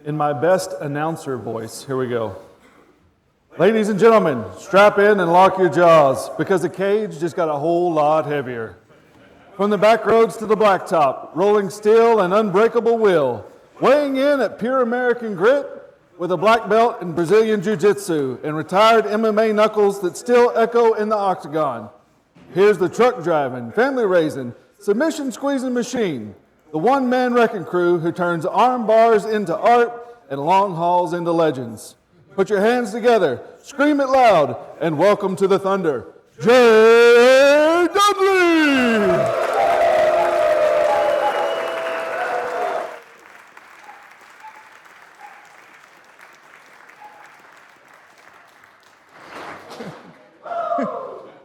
In my best announcer voice, here we go. Ladies and gentlemen, strap in and lock your jaws because the cage just got a whole lot heavier. From the back roads to the blacktop, rolling steel and unbreakable will, weighing in at pure American grit with a black belt in Brazilian Jiu-Jitsu and retired MMA knuckles that still echo in the octagon. Here's the truck driving, family raising, submission squeezing machine, the one-man wrecking crew who turns arm bars into art and long hauls into legends. Put your hands together, scream it loud, and welcome to the thunder, J. Dudley!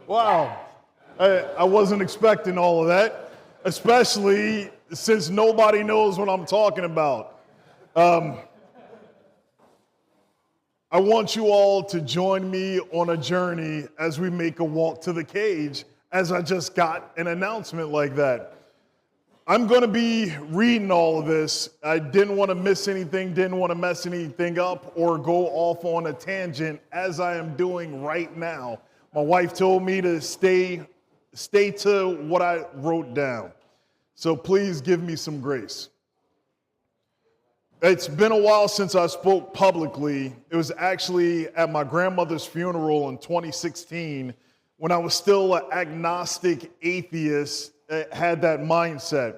Wow, I wasn't expecting all of that, especially since nobody knows what I'm talking about. I want you all to join me on a journey as we make a walk to the cage, as I just got an announcement like that. I'm going to be reading all of this. I didn't want to miss anything, didn't want to mess anything up or go off on a tangent as I am doing right now. My wife told me to stay to what I wrote down. So please give me some grace. It's been a while since I spoke publicly. It was actually at my grandmother's funeral in 2016 when I was still an agnostic atheist, had that mindset.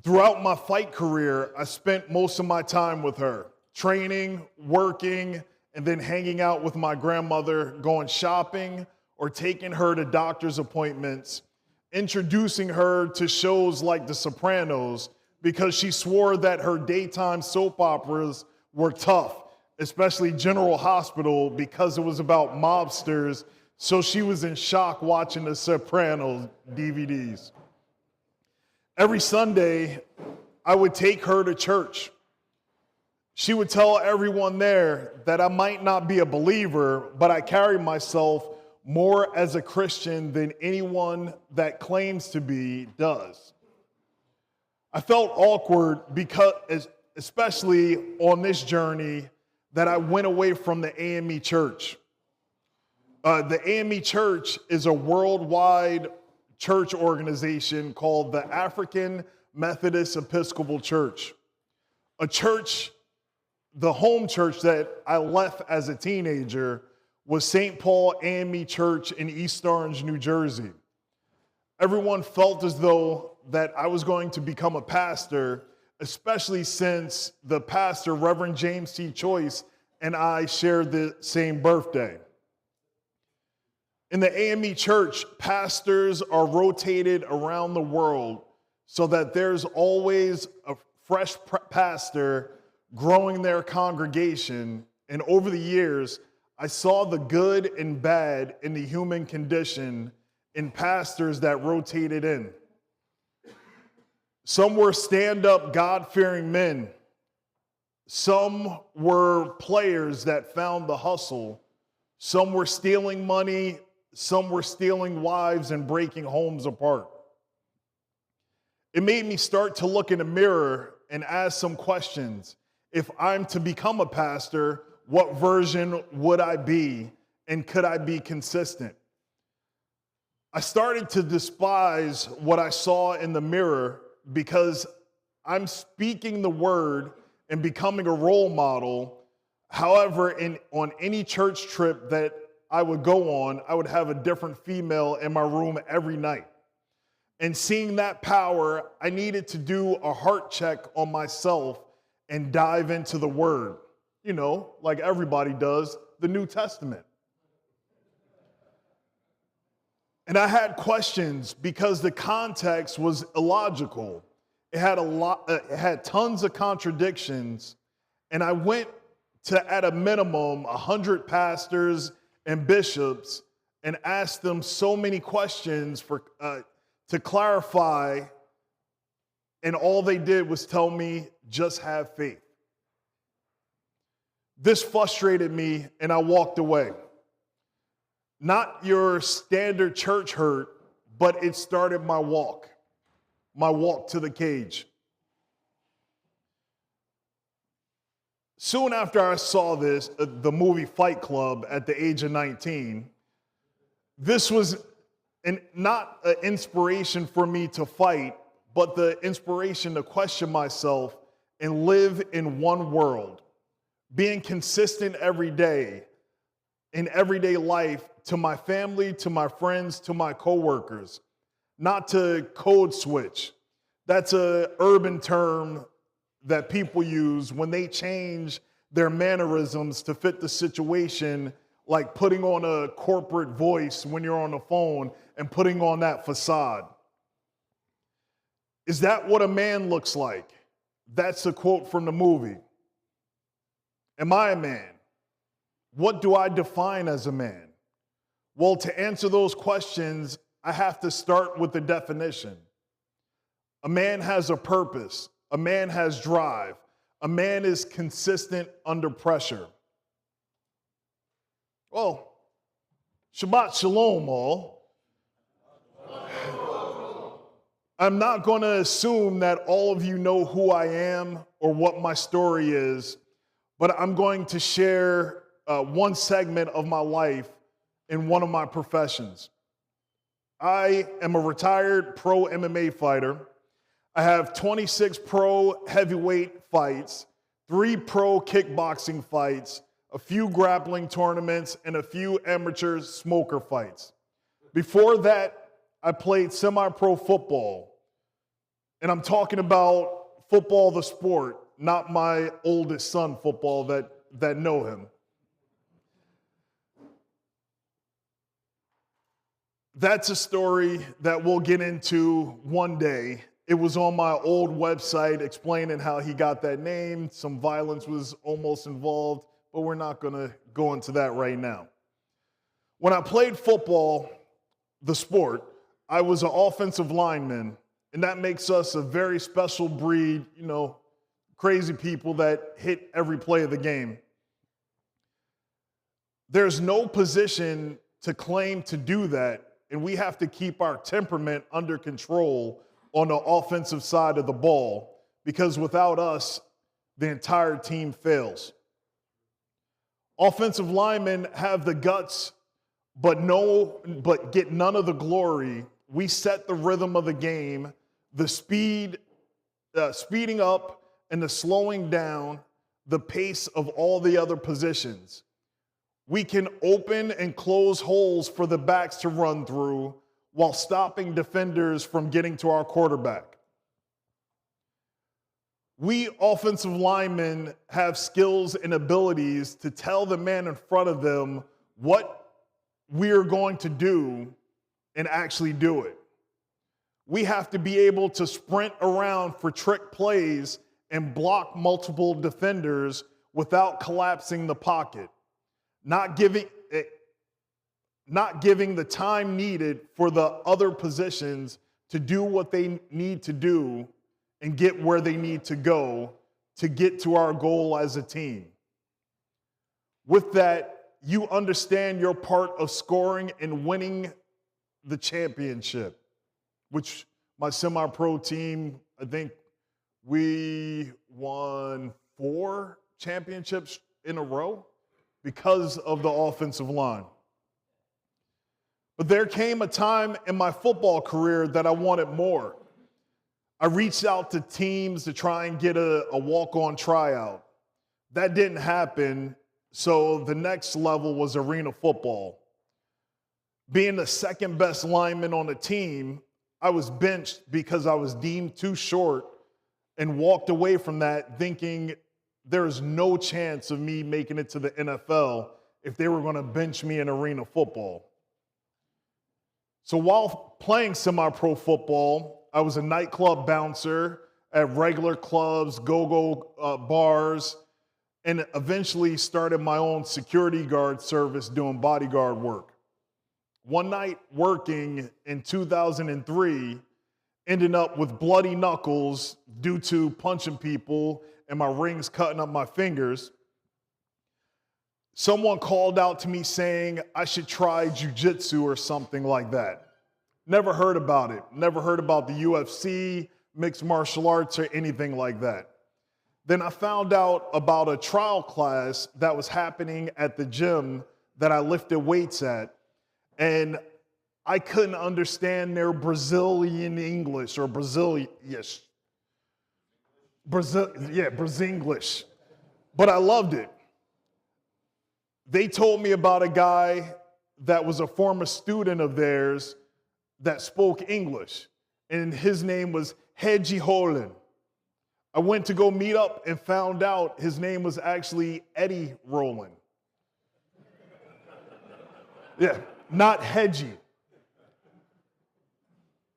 Throughout my fight career, I spent most of my time with her, training, working, and then hanging out with my grandmother, going shopping or taking her to doctor's appointments, introducing her to shows like The Sopranos because she swore that her daytime soap operas were tough, especially General Hospital because it was about mobsters, so she was in shock watching The Sopranos DVDs. Every Sunday, I would take her to church. She would tell everyone there that I might not be a believer, but I carry myself more as a Christian than anyone that claims to be does. I felt awkward because, especially on this journey, that I went away from the AME Church. The AME Church is a worldwide church organization called the African Methodist Episcopal Church. A church, the home church that I left as a teenager was St. Paul AME Church in East Orange, New Jersey. Everyone felt as though that I was going to become a pastor, especially since the pastor, Reverend James T. Choice, and I shared the same birthday. In the AME Church, pastors are rotated around the world so that there's always a fresh pastor growing their congregation. And over the years, I saw the good and bad in the human condition in pastors that rotated in. Some were stand-up, God-fearing men. Some were players that found the hustle. Some were stealing money. Some were stealing wives and breaking homes apart. It made me start to look in the mirror and ask some questions. If I'm to become a pastor, what version would I be, and could I be consistent? I started to despise what I saw in the mirror because I'm speaking the word and becoming a role model. However, on any church trip that I would go on, I would have a different female in my room every night. And seeing that power, I needed to do a heart check on myself and dive into the word. You know, like everybody does, the New Testament. And I had questions because the context was illogical. It had tons of contradictions. And I went to, at a minimum, 100 pastors and bishops and asked them so many questions to clarify. And all they did was tell me, just have faith. This frustrated me, and I walked away. Not your standard church hurt, but it started my walk to the cage. soon after I saw this, the movie Fight Club at the age of 19, this was not an inspiration for me to fight, but the inspiration to question myself and live in one world, being consistent every day in everyday life to my family, to my friends, to my coworkers, not to code switch. That's an urban term that people use when they change their mannerisms to fit the situation, like putting on a corporate voice when you're on the phone and putting on that facade. Is that what a man looks like? That's a quote from the movie. Am I a man? What do I define as a man? Well, to answer those questions, I have to start with the definition. A man has a purpose. A man has drive. A man is consistent under pressure. Well, Shabbat Shalom, all. I'm not going to assume that all of you know who I am or what my story is, but I'm going to share one segment of my life in one of my professions. I am a retired pro MMA fighter. I have 26 pro heavyweight fights, 3 pro kickboxing fights, a few grappling tournaments, and a few amateur smoker fights. Before that, I played semi-pro football. And I'm talking about football, the sport, not my oldest son football that know him. That's a story that we'll get into one day. It was on my old website explaining how he got that name. Some violence was almost involved, but we're not going to go into that right now. When I played football, the sport, I was an offensive lineman, and that makes us a very special breed, crazy people that hit every play of the game. There's no position to claim to do that, and we have to keep our temperament under control on the offensive side of the ball, because without us, the entire team fails. Offensive linemen have the guts, but get none of the glory. We set the rhythm of the game, the speeding up and the slowing down, the pace of all the other positions. We can open and close holes for the backs to run through while stopping defenders from getting to our quarterback. We offensive linemen have skills and abilities to tell the man in front of them what we're going to do and actually do it. We have to be able to sprint around for trick plays and block multiple defenders without collapsing the pocket, not giving the time needed for the other positions to do what they need to do and get where they need to go to get to our goal as a team. With that, you understand your part of scoring and winning the championship, which my semi-pro team, I think we won 4 championships in a row because of the offensive line. But there came a time in my football career that I wanted more. I reached out to teams to try and get a walk-on tryout. That didn't happen, so the next level was arena football. Being the second best lineman on the team, I was benched because I was deemed too short and walked away from that thinking there is no chance of me making it to the NFL if they were going to bench me in arena football. So while playing semi-pro football, I was a nightclub bouncer at regular clubs, go-go bars, and eventually started my own security guard service doing bodyguard work. One night working in 2003, ending up with bloody knuckles due to punching people and my rings cutting up my fingers. Someone called out to me saying I should try jiu-jitsu or something like that. Never heard about it. Never heard about the UFC, mixed martial arts, or anything like that. Then I found out about a trial class that was happening at the gym that I lifted weights at. And I couldn't understand their Brazilian English or Brazilish. Brazinglish. But I loved it. They told me about a guy that was a former student of theirs that spoke English, and his name was Hedgie Holland. I went to go meet up and found out his name was actually Eddie Rowland. Yeah, not Hedgie.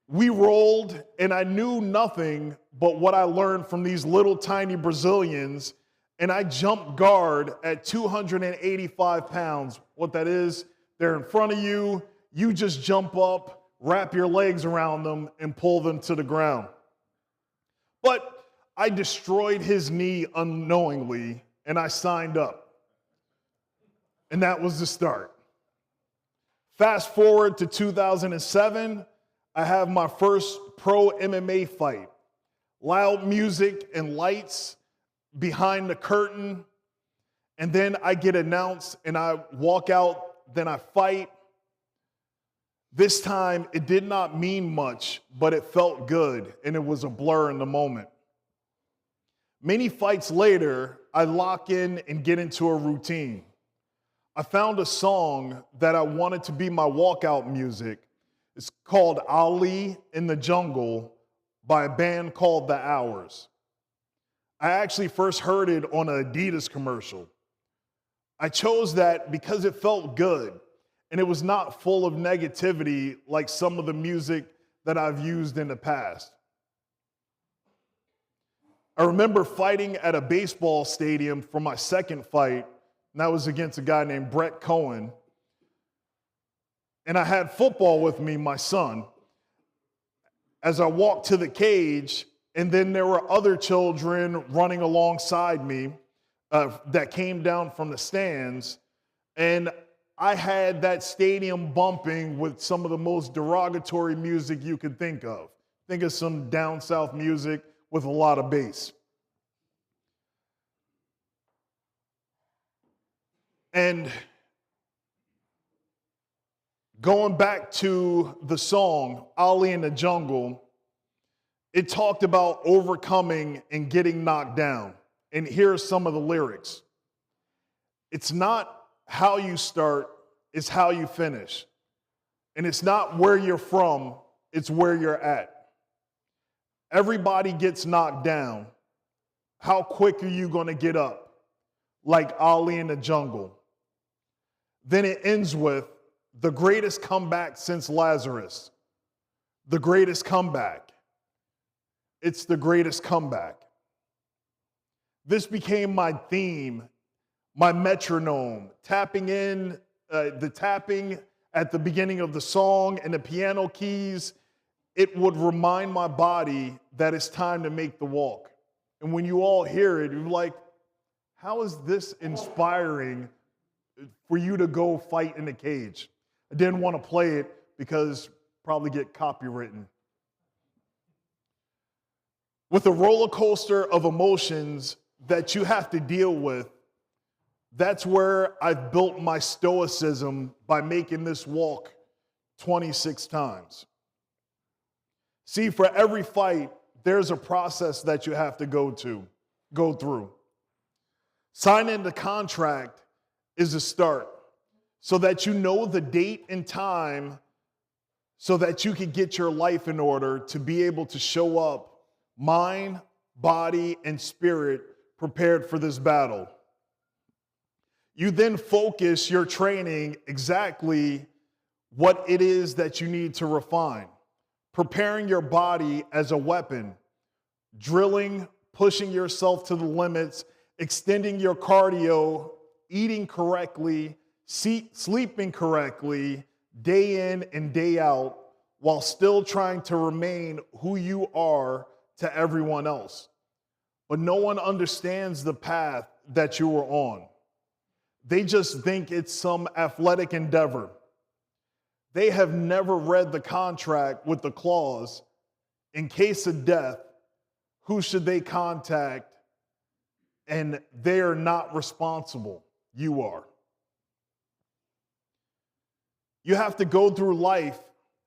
We rolled, and I knew nothing but what I learned from these little tiny Brazilians, and I jumped guard at 285 pounds. What that is, they're in front of you, you just jump up, wrap your legs around them, and pull them to the ground. But I destroyed his knee unknowingly, and I signed up. And that was the start. Fast forward to 2007, I have my first pro MMA fight. Loud music and lights behind the curtain, and then I get announced and I walk out, then I fight. This time it did not mean much, but it felt good, and it was a blur in the moment. Many fights later, I lock in and get into a routine. I found a song that I wanted to be my walkout music. It's called Ali in the Jungle by a band called The Hours. I actually first heard it on an Adidas commercial. I chose that because it felt good, and it was not full of negativity like some of the music that I've used in the past. I remember fighting at a baseball stadium for my second fight, and that was against a guy named Brett Cohen. And I had football with me, my son, as I walked to the cage, and then there were other children running alongside me that came down from the stands, and I had that stadium bumping with some of the most derogatory music you could think of. Think of some down south music with a lot of bass. And going back to the song, Ali in the Jungle, it talked about overcoming and getting knocked down. And here are some of the lyrics. It's not how you start, it's how you finish. And it's not where you're from, it's where you're at. Everybody gets knocked down. How quick are you going to get up? Like Ali in the Jungle. Then it ends with the greatest comeback since Lazarus. The greatest comeback. It's the greatest comeback. This became my theme, my metronome, tapping in the tapping at the beginning of the song and the piano keys. It would remind my body that it's time to make the walk. And when you all hear it, you're like, how is this inspiring for you to go fight in the cage? I didn't want to play it because probably get copywritten. With a roller coaster of emotions that you have to deal with, that's where I've built my stoicism by making this walk 26 times. See, for every fight, there's a process that you have to go through. Signing the contract is a start so that you know the date and time so that you can get your life in order to be able to show up, mind, body, and spirit prepared for this battle. You then focus your training exactly what it is that you need to refine. Preparing your body as a weapon, drilling, pushing yourself to the limits, extending your cardio, eating correctly, sleeping correctly, day in and day out, while still trying to remain who you are to everyone else. But no one understands the path that you are on. They just think it's some athletic endeavor. They have never read the contract with the clause, in case of death, who should they contact and they're not responsible. You are. You have to go through life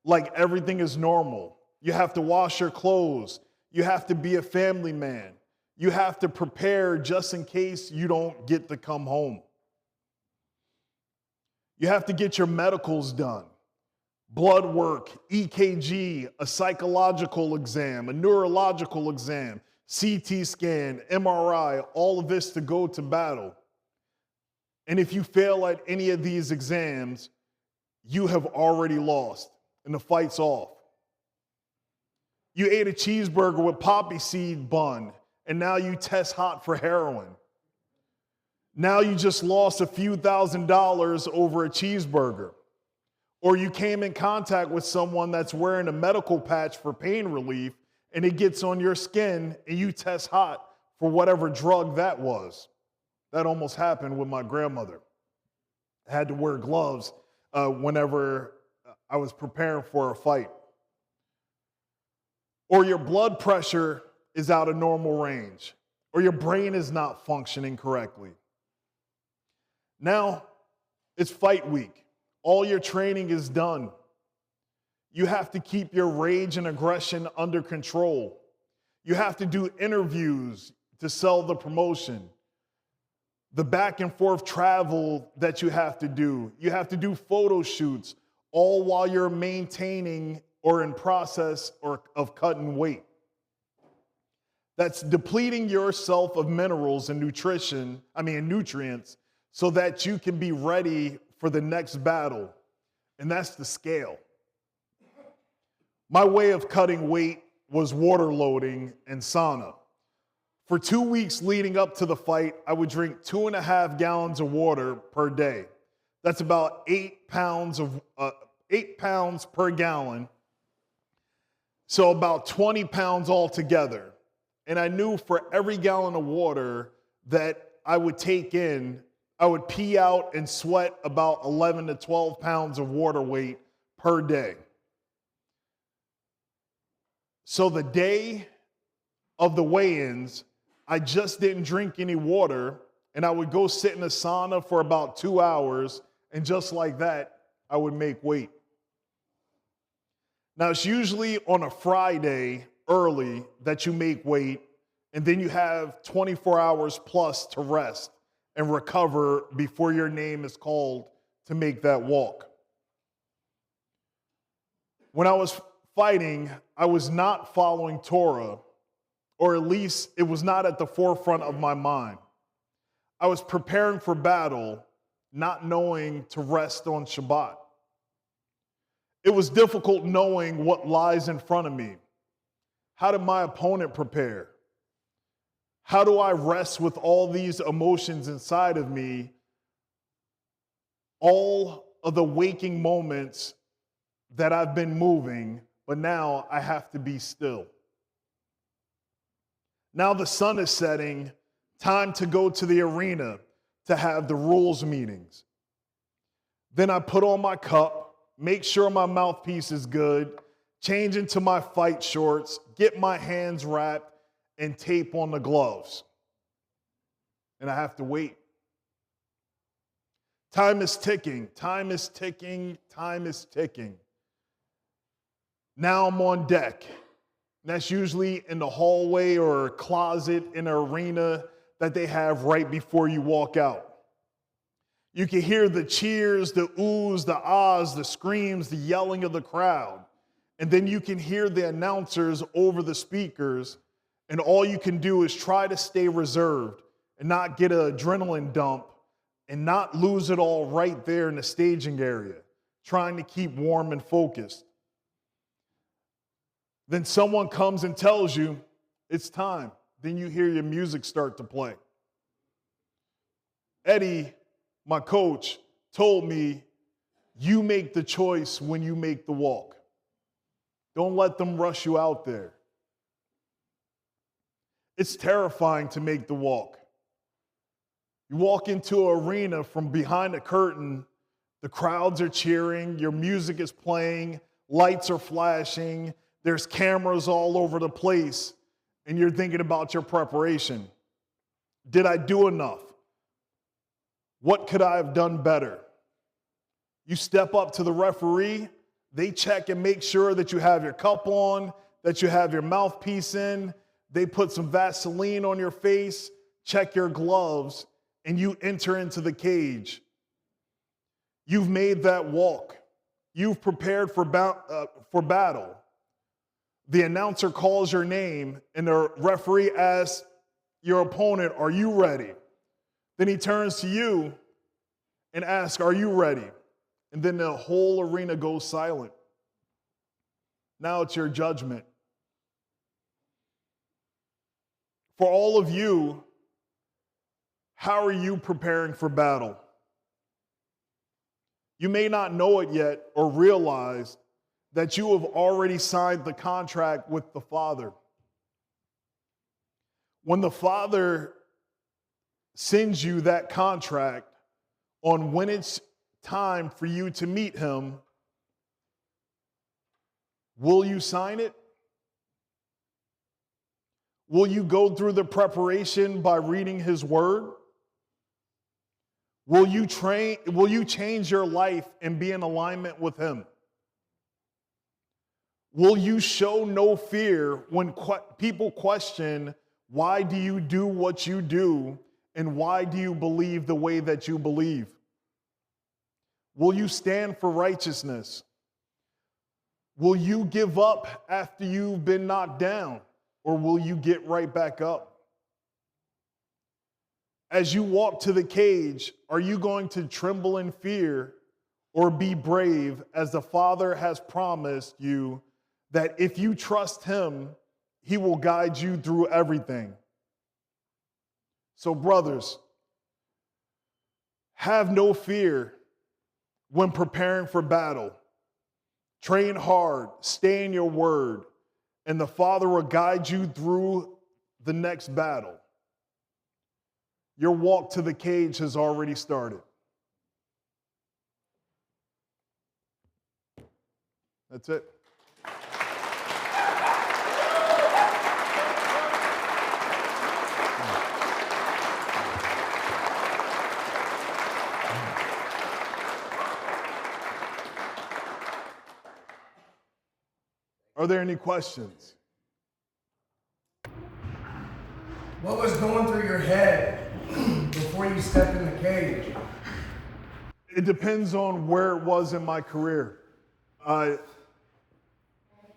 like everything is normal. You have to wash your clothes. You have to be a family man. You have to prepare just in case you don't get to come home. You have to get your medicals done. Blood work, EKG, a psychological exam, a neurological exam, CT scan, MRI, all of this to go to battle. And if you fail at any of these exams, you have already lost and the fight's off. You ate a cheeseburger with poppy seed bun and now you test hot for heroin. Now you just lost a few $1,000s over a cheeseburger. Or you came in contact with someone that's wearing a medical patch for pain relief and it gets on your skin and you test hot for whatever drug that was. That almost happened with my grandmother. I had to wear gloves whenever I was preparing for a fight. Or your blood pressure is out of normal range, or your brain is not functioning correctly. Now it's fight week. All your training is done. You have to keep your rage and aggression under control. You have to do interviews to sell the promotion. The back and forth travel that you have to do. You have to do photo shoots, all while you're maintaining or in process of cutting weight. That's depleting yourself of minerals and nutrients so that you can be ready for the next battle. And that's the scale. My way of cutting weight was water loading and sauna. For 2 weeks leading up to the fight, I would drink 2.5 gallons of water per day. That's about 8 pounds per gallon. So about 20 pounds altogether. And I knew for every gallon of water that I would take in, I would pee out and sweat about 11 to 12 pounds of water weight per day. So the day of the weigh-ins, I just didn't drink any water, and I would go sit in a sauna for about 2 hours, and just like that, I would make weight. Now, it's usually on a Friday early that you make weight, and then you have 24 hours plus to rest and recover before your name is called to make that walk. When I was fighting, I was not following Torah, or at least it was not at the forefront of my mind. I was preparing for battle, not knowing to rest on Shabbat. It was difficult knowing what lies in front of me. How did my opponent prepare? How do I rest with all these emotions inside of me? All of the waking moments that I've been moving, but now I have to be still. Now the sun is setting, time to go to the arena to have the rules meetings. Then I put on my cup, make sure my mouthpiece is good, change into my fight shorts, get my hands wrapped, and tape on the gloves. And I have to wait. Time is ticking, time is ticking, time is ticking. Now I'm on deck. That's usually in the hallway or closet in an arena that they have right before you walk out. You can hear the cheers, the oohs, the ahs, the screams, the yelling of the crowd. And then you can hear the announcers over the speakers, and all you can do is try to stay reserved and not get an adrenaline dump and not lose it all right there in the staging area, trying to keep warm and focused. Then someone comes and tells you it's time. Then you hear your music start to play. Eddie, my coach, told me, you make the choice when you make the walk. Don't let them rush you out there. It's terrifying to make the walk. You walk into an arena from behind a curtain, the crowds are cheering, your music is playing, lights are flashing, there's cameras all over the place, and you're thinking about your preparation. Did I do enough? What could I have done better? You step up to the referee, they check and make sure that you have your cup on, that you have your mouthpiece in, they put some Vaseline on your face, check your gloves, and you enter into the cage. You've made that walk. You've prepared for battle. The announcer calls your name, and the referee asks your opponent, "Are you ready?" Then he turns to you and asks, "Are you ready?" And then the whole arena goes silent. Now it's your judgment. For all of you, how are you preparing for battle? You may not know it yet or realize that you have already signed the contract with the Father. When the Father sends you that contract on when it's time for you to meet Him, will you sign it? Will you go through the preparation by reading His Word? Will you change your life and be in alignment with Him? Will you show no fear when people question, why do you do what you do, and why do you believe the way that you believe? Will you stand for righteousness? Will you give up after you've been knocked down, or will you get right back up? As you walk to the cage, are you going to tremble in fear or be brave, as the Father has promised you that if you trust Him, He will guide you through everything? So, brothers, have no fear when preparing for battle. Train hard, stay in your word, and the Father will guide you through the next battle. Your walk to the cage has already started. That's it. Are there any questions? What was going through your head before you stepped in the cage? It depends on where it was in my career.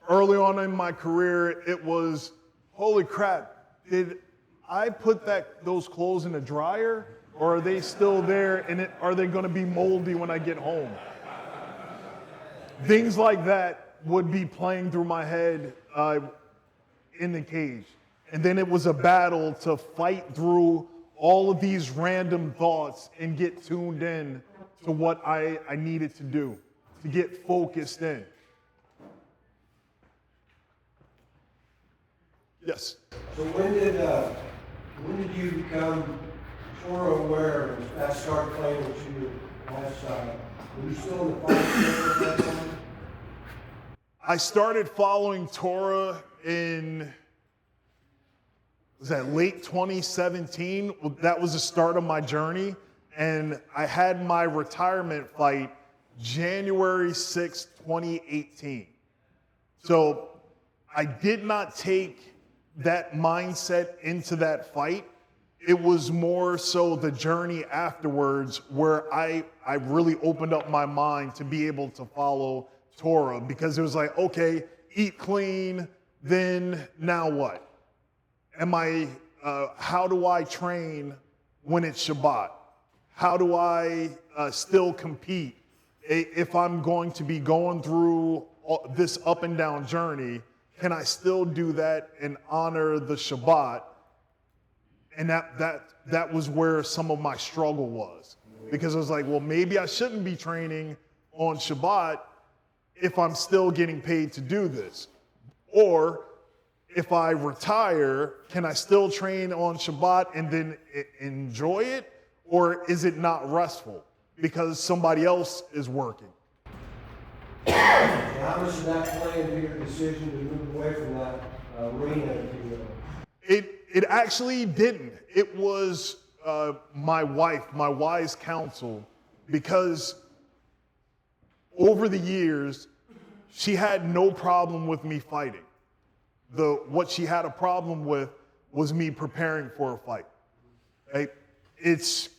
Early on in my career, it was, holy crap, did I put those clothes in the dryer, or are they still there, and are they going to be moldy when I get home? Things like that would be playing through my head in the cage. And then it was a battle to fight through all of these random thoughts and get tuned in to what I needed to do, to get focused in. Yes? So when did you become Torah aware and start playing what you last time? Were you still in the fire at that time? I started following Torah in, was that late 2017? That was the start of my journey. And I had my retirement fight January 6, 2018. So I did not take that mindset into that fight. It was more so the journey afterwards where I really opened up my mind to be able to follow Torah, because it was like, okay, eat clean, then now what? How do I train when it's Shabbat? How do I still compete if I'm going to be going through this up and down journey? Can I still do that and honor the Shabbat? And that was where some of my struggle was, because I was like, well, maybe I shouldn't be training on Shabbat if I'm still getting paid to do this. Or if I retire, can I still train on Shabbat and then enjoy it? Or is it not restful because somebody else is working? How much did that play into your decision to move away from that arena, if you will? It actually didn't. It was my wife, my wise counsel, because over the years, she had no problem with me fighting. What she had a problem with was me preparing for a fight. Right? It's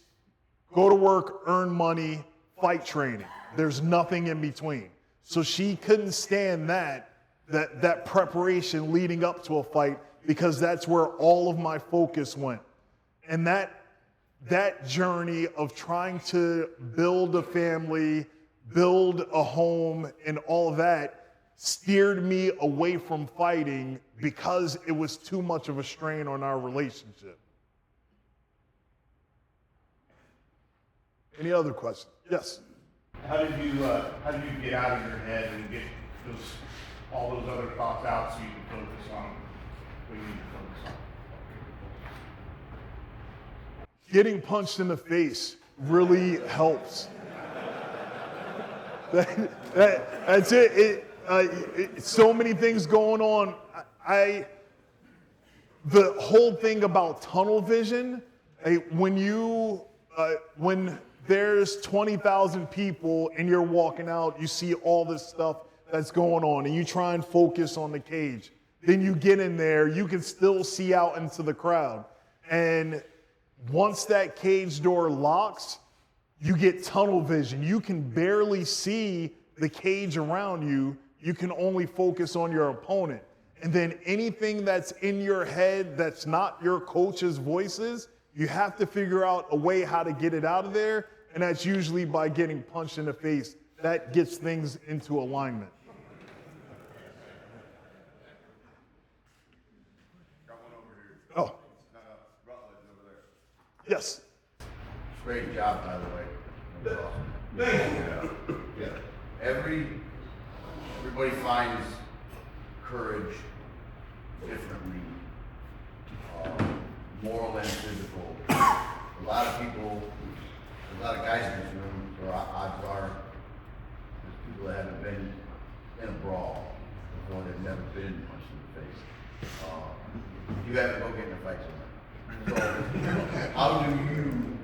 go to work, earn money, fight training. There's nothing in between. So she couldn't stand that preparation leading up to a fight, because that's where all of my focus went. And that journey of trying to build a family, build a home, and all of that steered me away from fighting because it was too much of a strain on our relationship. Any other questions? Yes. How did you get out of your head and get all those other thoughts out so you can focus on what you need to focus on? Getting punched in the face really helps. That's it. So many things going on. The whole thing about tunnel vision, when there's 20,000 people and you're walking out, you see all this stuff that's going on, and you try and focus on the cage. Then you get in there, you can still see out into the crowd. And once that cage door locks, you get tunnel vision. You can barely see the cage around you. You can only focus on your opponent. And then anything that's in your head that's not your coach's voices, you have to figure out a way how to get it out of there. And that's usually by getting punched in the face. That gets things into alignment. Got one over here. Oh, Rutledge over there. yes. Great job, by the way. That was awesome. Thank Yeah. Everybody finds courage differently, moral and physical. A lot of guys in this room, or odds are, there's people that haven't been in a brawl before, they've never been punched in the face. You haven't go get in a fight somewhere. So, how do you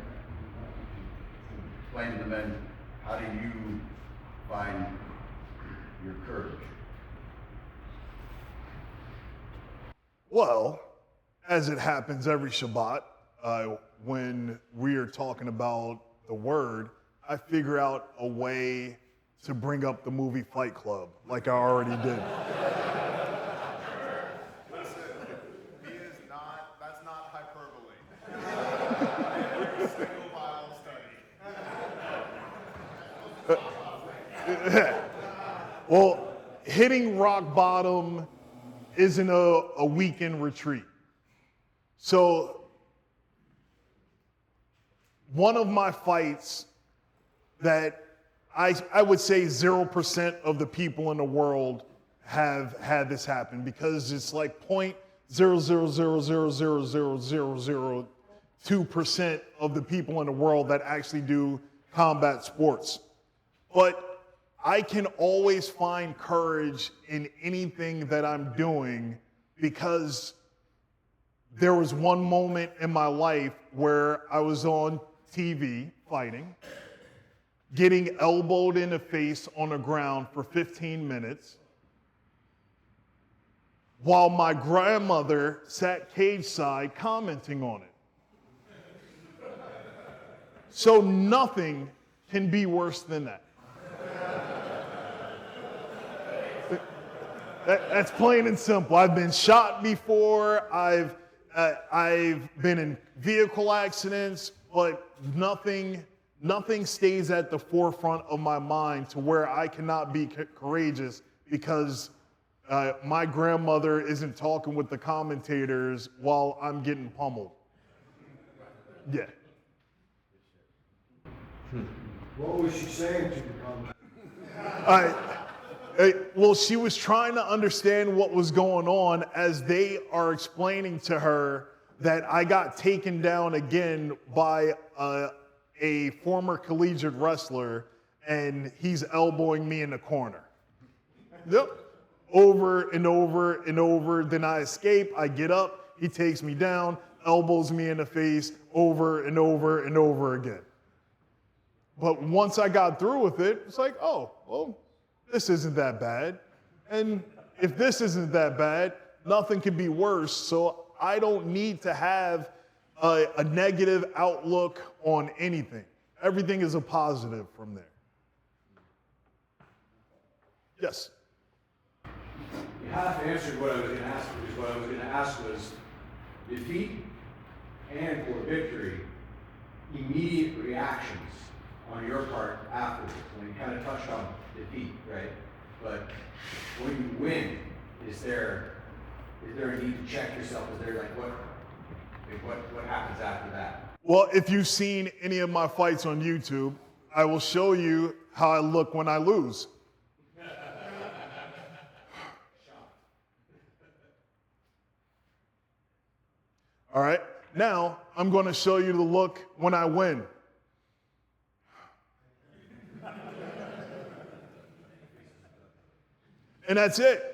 explain to the men, how do you find your courage? Well, as it happens every Shabbat, when we are talking about the word, I figure out a way to bring up the movie Fight Club, like I already did. That's not hyperbole. Single file study. Well, hitting rock bottom isn't a weekend retreat. So one of my fights that I would say 0% of the people in the world have had this happen, because it's like 0.000000002% of the people in the world that actually do combat sports. But I can always find courage in anything that I'm doing, because there was one moment in my life where I was on TV fighting, getting elbowed in the face on the ground for 15 minutes, while my grandmother sat cage side commenting on it. So nothing can be worse than that. That's plain and simple. I've been shot before. I've been in vehicle accidents, but nothing stays at the forefront of my mind to where I cannot be courageous, because my grandmother isn't talking with the commentators while I'm getting pummeled. Yeah. What was she saying to the commentator? Well, she was trying to understand what was going on as they are explaining to her that I got taken down again by a former collegiate wrestler, and he's elbowing me in the corner. Yep. Over and over and over. Then I escape. I get up. he takes me down, elbows me in the face over and over and over again. But once I got through with it, it's like, oh, well, this isn't that bad. And if this isn't that bad, nothing can be worse. So I don't need to have a negative outlook on anything. Everything is a positive from there. Yes? You half answered what I was going to ask, because what I was going to ask was defeat and or victory, immediate reactions on your part afterwards. When you kind of touched on defeat, right? But when you win, is there a need to check yourself? Is there what happens after that? Well, if you've seen any of my fights on YouTube, I will show you how I look when I lose. All right, now I'm going to show you the look when I win. And that's it.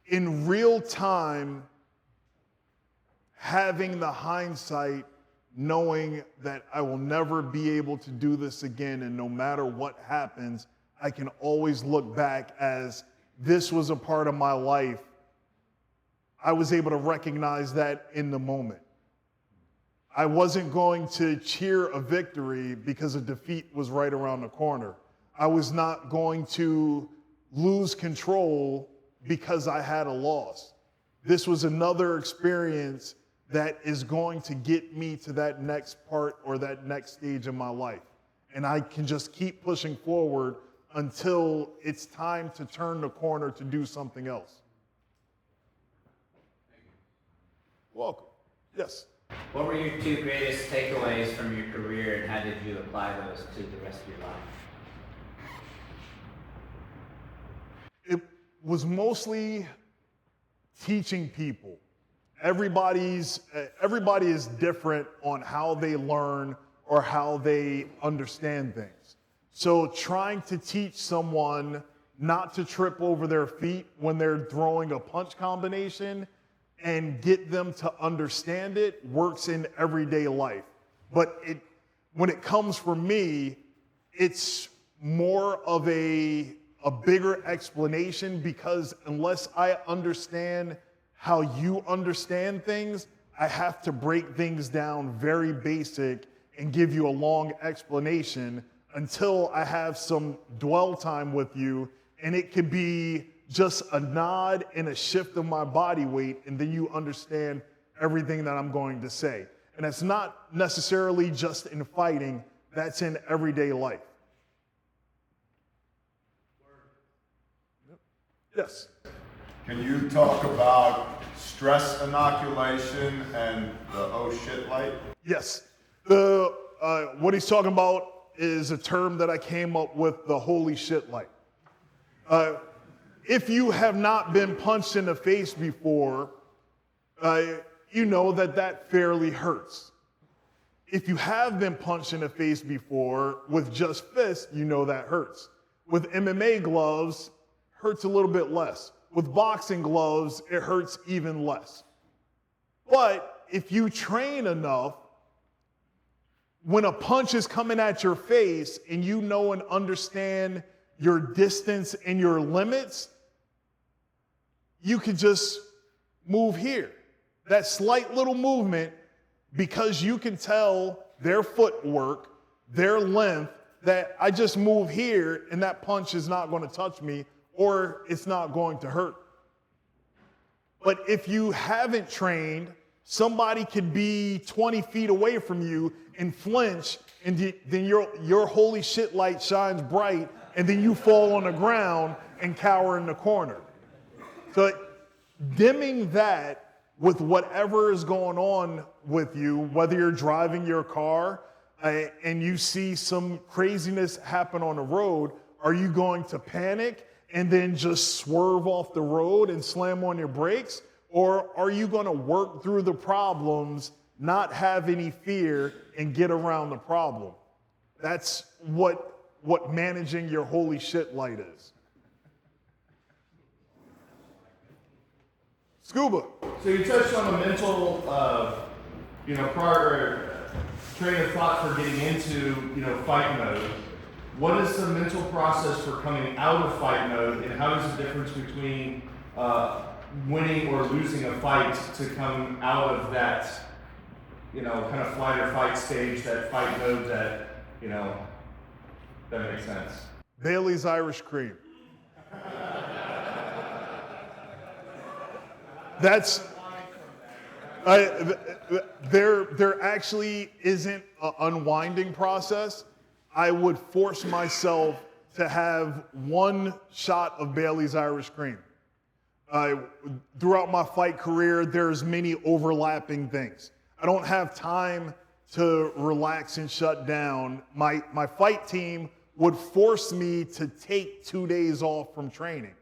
In real time, having the hindsight, knowing that I will never be able to do this again, and no matter what happens, I can always look back as this was a part of my life. I was able to recognize that in the moment. I wasn't going to cheer a victory because a defeat was right around the corner. I was not going to lose control because I had a loss. This was another experience that is going to get me to that next part or that next stage in my life. And I can just keep pushing forward until it's time to turn the corner to do something else. Welcome. Yes. What were your two greatest takeaways from your career, and how did you apply those to the rest of your life? It was mostly teaching people. Everybody is different on how they learn or how they understand things. So trying to teach someone not to trip over their feet when they're throwing a punch combination and get them to understand it works in everyday life. But when it comes from me, it's more of a bigger explanation, because unless I understand how you understand things, I have to break things down very basic and give you a long explanation until I have some dwell time with you, and it could be just a nod and a shift of my body weight, and then you understand everything that I'm going to say. And that's not necessarily just in fighting, that's in everyday life. Yes. Can you talk about stress inoculation and the oh shit light? Yes. What he's talking about is a term that I came up with, the holy shit light. If you have not been punched in the face before, you know that fairly hurts. If you have been punched in the face before with just fists, you know that hurts. With MMA gloves, hurts a little bit less. With boxing gloves, it hurts even less. But if you train enough, when a punch is coming at your face and you know and understand your distance and your limits, you could just move here. That slight little movement, because you can tell their footwork, their length, that I just move here and that punch is not going to touch me, or it's not going to hurt. But if you haven't trained, somebody could be 20 feet away from you and flinch, and then your holy shit light shines bright, and then you fall on the ground and cower in the corner. So dimming that with whatever is going on with you, whether you're driving your car and you see some craziness happen on the road, are you going to panic and then just swerve off the road and slam on your brakes? Or are you going to work through the problems, not have any fear, and get around the problem? That's what managing your holy shit light is. Scuba. So you touched on the mental, prior train of thought for getting into, fight mode. What is the mental process for coming out of fight mode, and how is the difference between winning or losing a fight to come out of that, kind of flight or fight stage, that fight mode that, that makes sense? Bailey's Irish Cream. That's, there actually isn't an unwinding process. I would force myself to have one shot of Bailey's Irish Cream. Throughout my fight career, there's many overlapping things. I don't have time to relax and shut down. My fight team would force me to take 2 days off from training.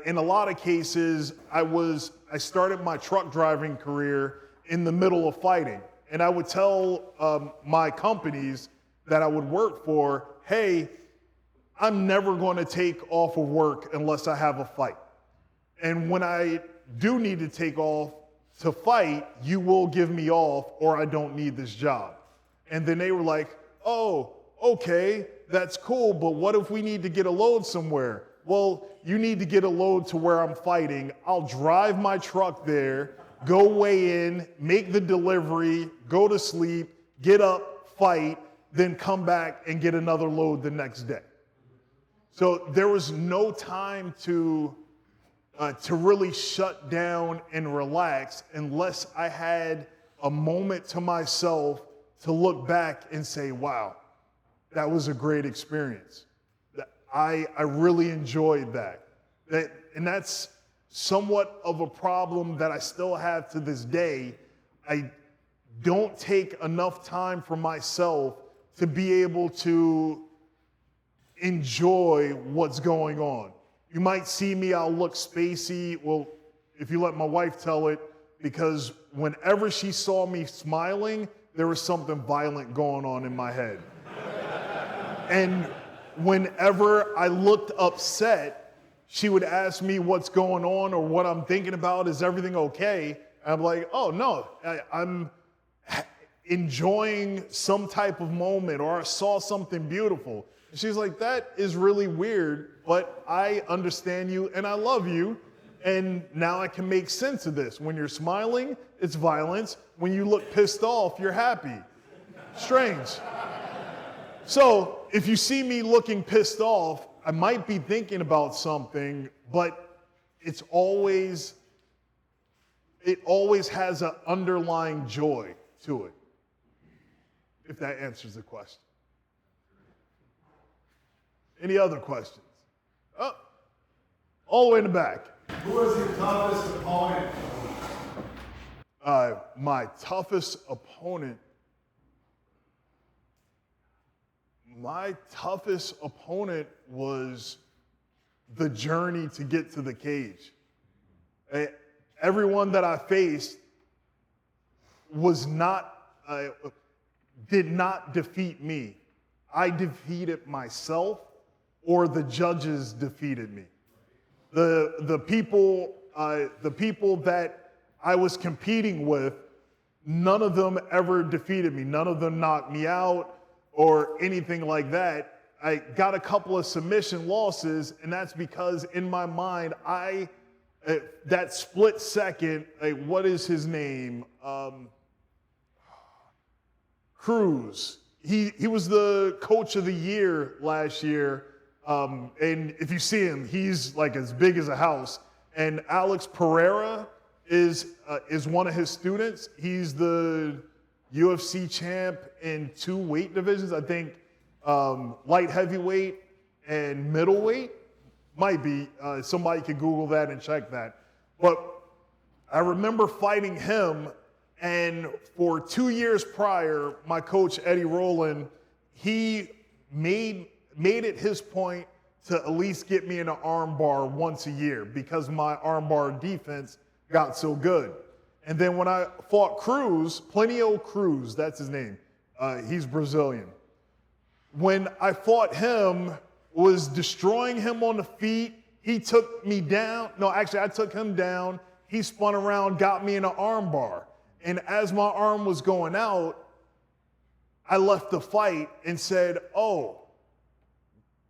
In a lot of cases, I started my truck driving career in the middle of fighting. And I would tell my companies that I would work for, hey, I'm never going to take off of work unless I have a fight. And when I do need to take off to fight, you will give me off or I don't need this job. And then they were like, oh, okay, that's cool, but what if we need to get a load somewhere? Well, you need to get a load to where I'm fighting. I'll drive my truck there, go weigh in, make the delivery, go to sleep, get up, fight, then come back and get another load the next day. So there was no time to really shut down and relax unless I had a moment to myself to look back and say, wow, that was a great experience. I really enjoyed that. And that's somewhat of a problem that I still have to this day. I don't take enough time for myself to be able to enjoy what's going on. You might see me, I'll look spacey. Well, if you let my wife tell it, because whenever she saw me smiling, there was something violent going on in my head. And whenever I looked upset, she would ask me what's going on or what I'm thinking about. Is everything okay? And I'm like, oh no, I'm enjoying some type of moment, or I saw something beautiful. And she's like, that is really weird, but I understand you and I love you. And now I can make sense of this. When you're smiling, it's violence. When you look pissed off, you're happy. Strange. So if you see me looking pissed off, I might be thinking about something, but it always has an underlying joy to it, if that answers the question. Any other questions? Oh, all the way in the back. Who was your toughest opponent? My toughest opponent. My toughest opponent was the journey to get to the cage. Everyone that I faced did not defeat me. I defeated myself, or the judges defeated me. The people that I was competing with, none of them ever defeated me. None of them knocked me out or anything like that. I got a couple of submission losses, and that's because in my mind, that split second, what is his name? Cruz. He was the coach of the year last year. And if you see him, he's like as big as a house. And Alex Pereira is one of his students. He's the UFC champ in 2 weight divisions. I think light heavyweight and middleweight. Might be. Somebody could Google that and check that. But I remember fighting him, and for 2 years prior, my coach, Eddie Rowland, he made it his point to at least get me in an arm bar once a year because my arm bar defense got so good. And then when I fought Cruz, Plenio Cruz, that's his name. He's Brazilian. When I fought him, was destroying him on the feet. He took me down. No, actually, I took him down. he spun around, got me in an arm bar. And as my arm was going out, I left the fight and said, oh,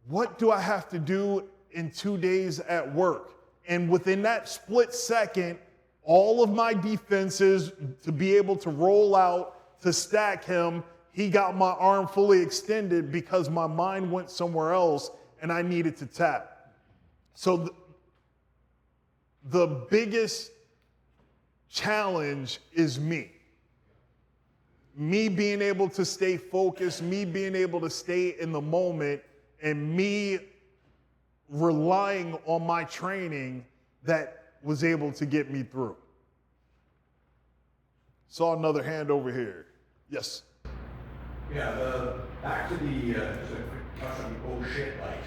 what do I have to do in 2 days at work? And within that split second, all of my defenses to be able to roll out, to stack him, he got my arm fully extended because my mind went somewhere else and I needed to tap. So the biggest challenge is me. Me being able to stay focused, me being able to stay in the moment, and me relying on my training that was able to get me through. Saw another hand over here. Yes. Yeah, back to the, just a quick touch on the oh shit light.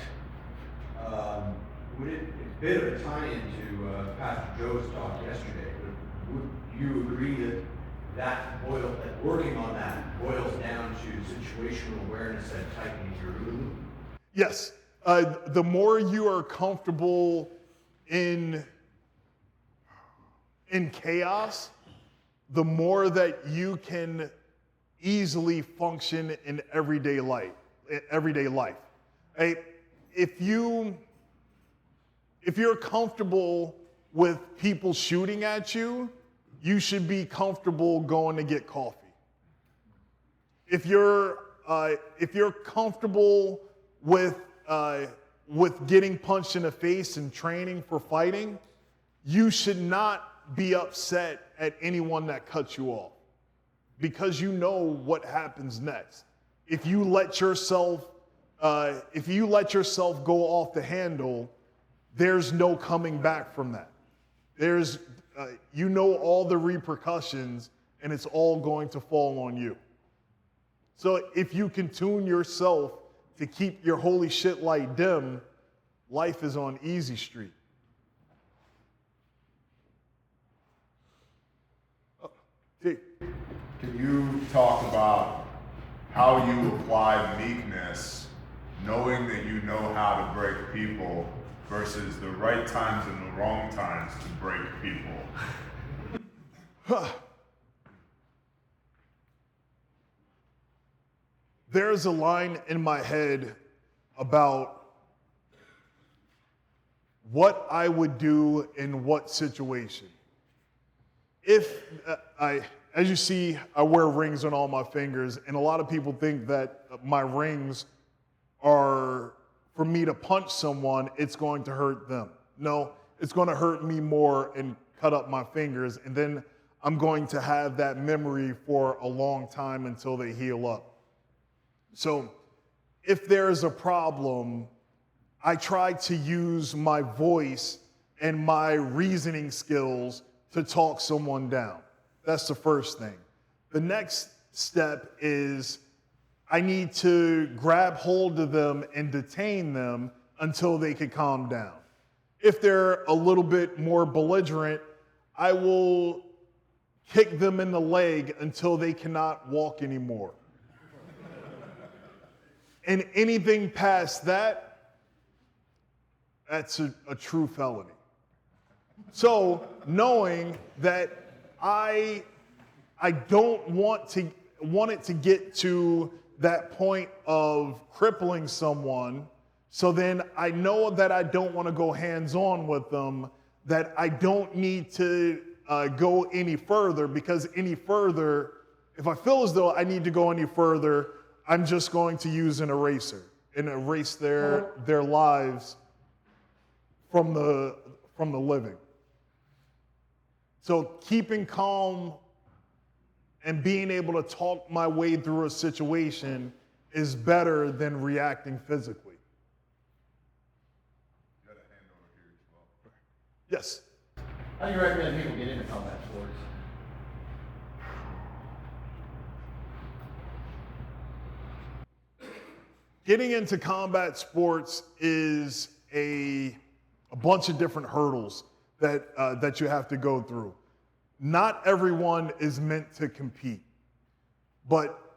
It's a bit of a tie-in to Pastor Joe's talk yesterday, but would you agree that working on that boils down to situational awareness and tightening your OODA? Yes. The more you are comfortable in chaos, the more that you can easily function in everyday life. If you're comfortable with people shooting at you, you should be comfortable going to get coffee. If you're comfortable with getting punched in the face and training for fighting, you should not be upset at anyone that cuts you off, because you know what happens next. If you let yourself go off the handle, there's no coming back from that. You know all the repercussions, and it's all going to fall on you. So if you can tune yourself to keep your holy shit light dim, life is on easy street. Can you talk about how you apply meekness, knowing that you know how to break people, versus the right times and the wrong times to break people? There's a line in my head about what I would do in what situation. If as you see, I wear rings on all my fingers, and a lot of people think that my rings are for me to punch someone, it's going to hurt them. No, it's going to hurt me more and cut up my fingers, and then I'm going to have that memory for a long time until they heal up. So if there is a problem, I try to use my voice and my reasoning skills to talk someone down. That's the first thing. The next step is I need to grab hold of them and detain them until they can calm down. If they're a little bit more belligerent, I will kick them in the leg until they cannot walk anymore. And anything past that, that's a true felony. So knowing that I don't want it to get to that point of crippling someone, so then I know that I don't want to go hands-on with them, that I don't need to go any further, because any further, if I feel as though I need to go any further, I'm just going to use an eraser and erase their lives from the living. So keeping calm and being able to talk my way through a situation is better than reacting physically. You got a hand over here as well. Yes. How do you recommend people get into combat sports? Getting into combat sports is a bunch of different hurdles that you have to go through. Not everyone is meant to compete, but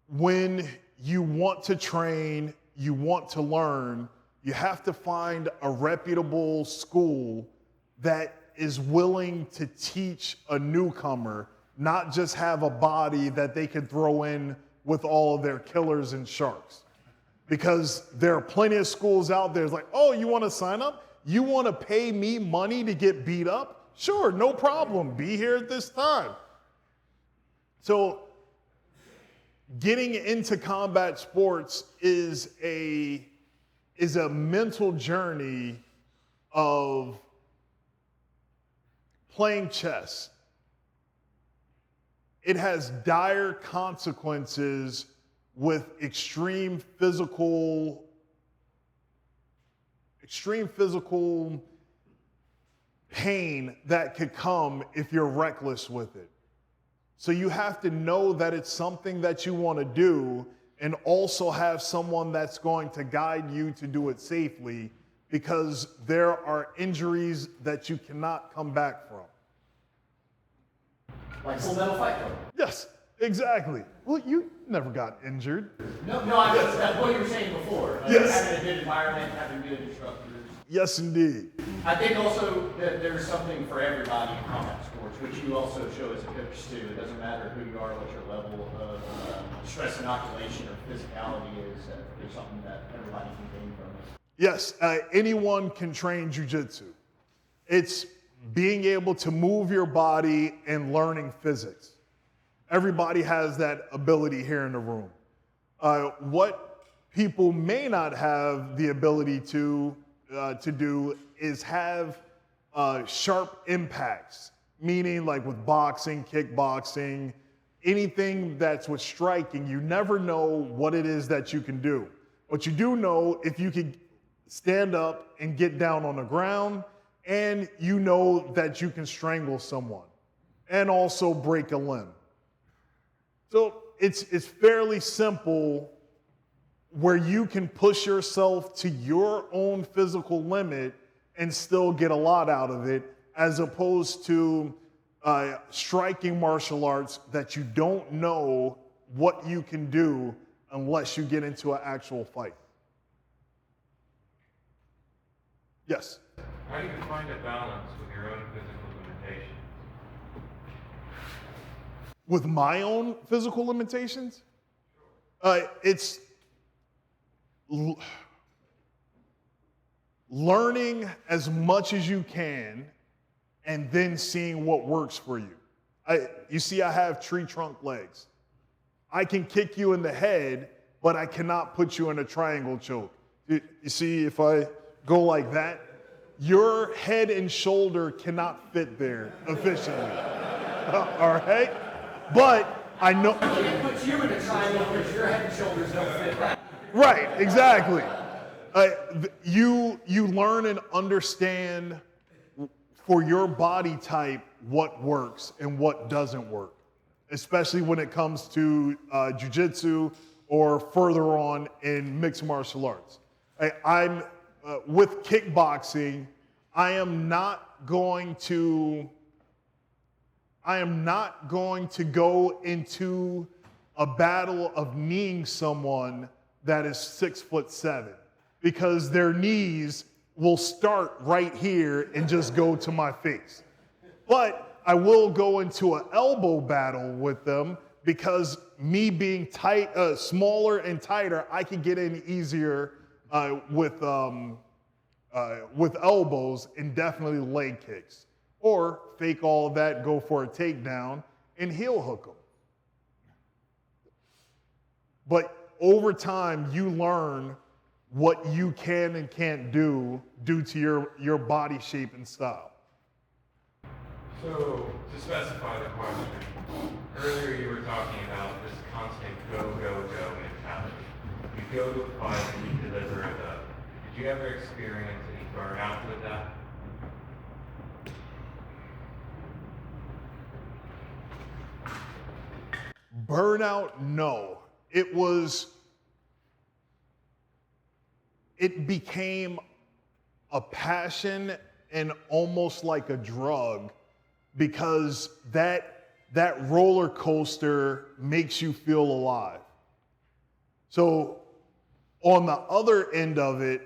when you want to train, you want to learn, you have to find a reputable school that is willing to teach a newcomer, not just have a body that they can throw in with all of their killers and sharks. Because there are plenty of schools out there, it's like, oh, you want to sign up? You want to pay me money to get beat up? Sure, no problem. Be here at this time. So getting into combat sports is a mental journey of playing chess. It has dire consequences with extreme physical pain that could come if you're reckless with it. So you have to know that it's something that you want to do and also have someone that's going to guide you to do it safely, because there are injuries that you cannot come back from. Like Full Metal Fight Club. Yes, exactly. Well, you never got injured. No, that's what you were saying before. Yes. Having a good environment, having good instructors. Yes, indeed. I think also that there's something for everybody in combat sports, which you also show as a coach too. It doesn't matter who you are, what your level of stress inoculation or physicality is. There's something that everybody can gain from it. Yes, anyone can train jujitsu. It's being able to move your body and learning physics. Everybody has that ability here in the room. What people may not have the ability to do is have sharp impacts, meaning like with boxing, kickboxing, anything that's with striking, you never know what it is that you can do. But you do know if you can stand up and get down on the ground, and you know that you can strangle someone and also break a limb. So it's fairly simple, where you can push yourself to your own physical limit and still get a lot out of it, as opposed to striking martial arts that you don't know what you can do unless you get into an actual fight. Yes? How do you find a balance with your own physical limitations? With my own physical limitations? It's learning as much as you can and then seeing what works for you. You see, I have tree trunk legs. I can kick you in the head, but I cannot put you in a triangle choke. You see, if I go like that, your head and shoulder cannot fit there efficiently. All right? But I know. I can't put you in a triangle because your head and shoulders don't fit that. Right, exactly. You learn and understand for your body type what works and what doesn't work, especially when it comes to jiu-jitsu or further on in mixed martial arts. I'm with kickboxing, I am not going to go into a battle of kneeing someone that is 6'7", because their knees will start right here and just go to my face. But I will go into an elbow battle with them, because me being tight, smaller and tighter, I can get in easier with elbows and definitely leg kicks. Or fake all of that, go for a takedown, and heel hook them. But over time, you learn what you can and can't do due to your body shape and style. So, to specify the question, earlier you were talking about this constant go, go, go mentality. You go to a fight and you deliver a dub. Did you ever experience any burnout with that? Burnout, no. It became a passion and almost like a drug, because that roller coaster makes you feel alive. So on the other end of it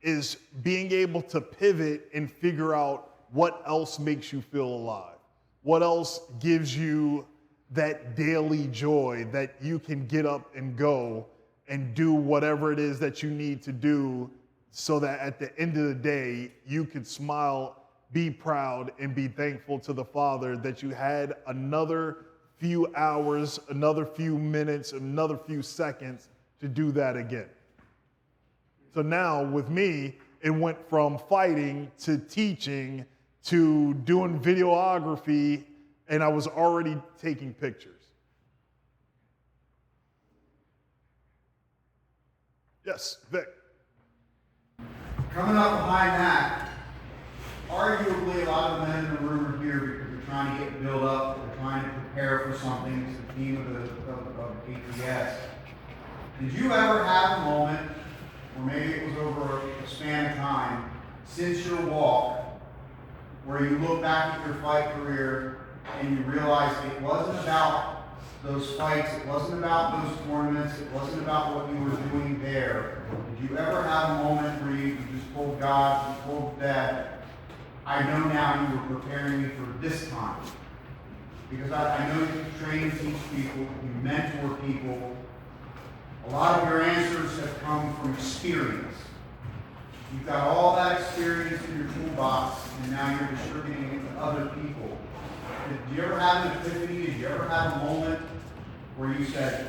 is being able to pivot and figure out what else makes you feel alive? What else gives you that daily joy that you can get up and go and do whatever it is that you need to do so that at the end of the day, you could smile, be proud, and be thankful to the Father that you had another few hours, another few minutes, another few seconds to do that again. So now with me, it went from fighting to teaching to doing videography, and I was already taking pictures. Yes, Vic. Coming up behind that, arguably a lot of the men in the room are here because they're trying to get built up, they're trying to prepare for something. It's the theme of ATS. Did you ever have a moment, or maybe it was over a span of time, since your walk, where you look back at your fight career and you realize it wasn't about those fights, it wasn't about those tournaments, it wasn't about what you were doing there. Did you ever have a moment where you just told God, you told Dad, I know now you were preparing me for this time? Because I know you train and teach people, you mentor people. A lot of your answers have come from experience. You've got all that experience in your toolbox, and now you're distributing it to other people. Did you ever have an epiphany? Did you ever have a moment where you said,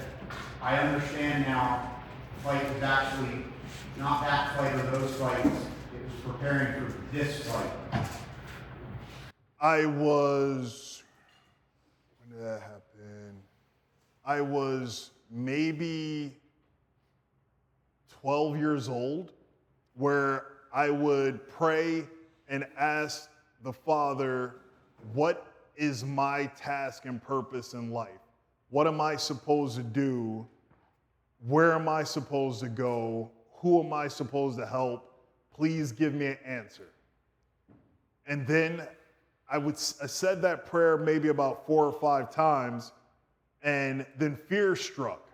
I understand now, the fight was actually not that fight or those fights, it was preparing for this fight? When did that happen? I was maybe 12 years old, where I would pray and ask the Father, what is my task and purpose in life? What am I supposed to do? Where am I supposed to go? Who am I supposed to help? Please give me an answer. And then I said that prayer maybe about 4 or 5 times, and then fear struck,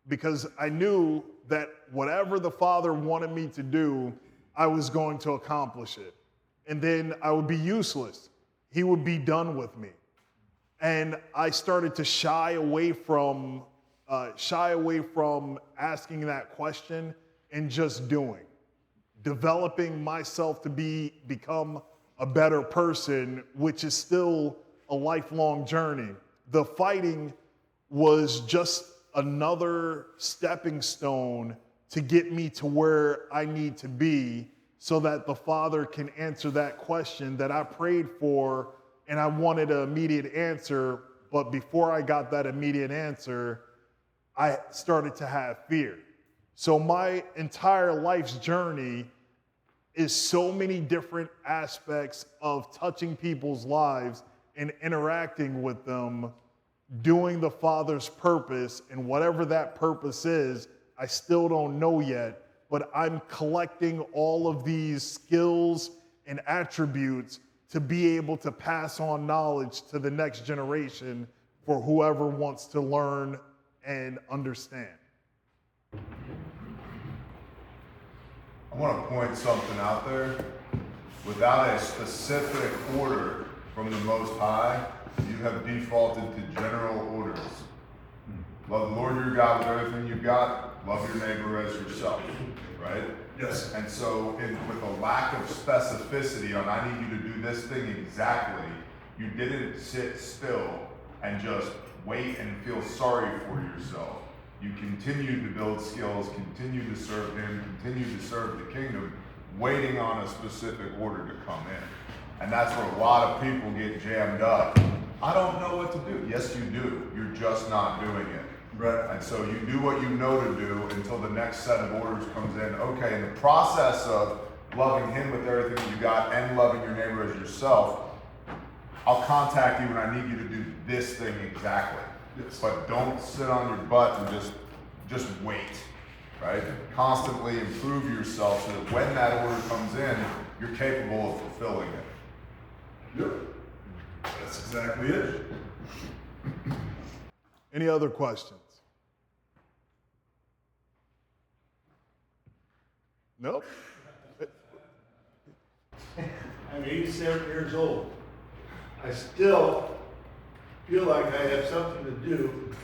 because I knew that whatever the Father wanted me to do, I was going to accomplish it. And then I would be useless. He would be done with me. And I started to shy away from asking that question and just doing, developing myself to become a better person, which is still a lifelong journey. The fighting was just another stepping stone to get me to where I need to be, so that the Father can answer that question that I prayed for and I wanted an immediate answer. But before I got that immediate answer, I started to have fear. So my entire life's journey is so many different aspects of touching people's lives and interacting with them, doing the Father's purpose, and whatever that purpose is, I still don't know yet, but I'm collecting all of these skills and attributes to be able to pass on knowledge to the next generation for whoever wants to learn and understand. I want to point something out there. Without a specific order from the Most High, you have defaulted to general orders. Love the Lord your God with everything you've got. Love your neighbor as yourself, right? Yes. And so with a lack of specificity on I need you to do this thing exactly, you didn't sit still and just wait and feel sorry for yourself. You continued to build skills, continue to serve Him, continue to serve the kingdom, waiting on a specific order to come in. And that's where a lot of people get jammed up. I don't know what to do. Yes, you do. You're just not doing it. Right. And so you do what you know to do until the next set of orders comes in. Okay, in the process of loving Him with everything you got and loving your neighbor as yourself, I'll contact you when I need you to do this thing exactly. Yes. But don't sit on your butt and just wait, right? Constantly improve yourself so that when that order comes in, you're capable of fulfilling it. Yep. That's exactly it. Any other questions? Nope. I'm 87 years old. I still feel like I have something to do,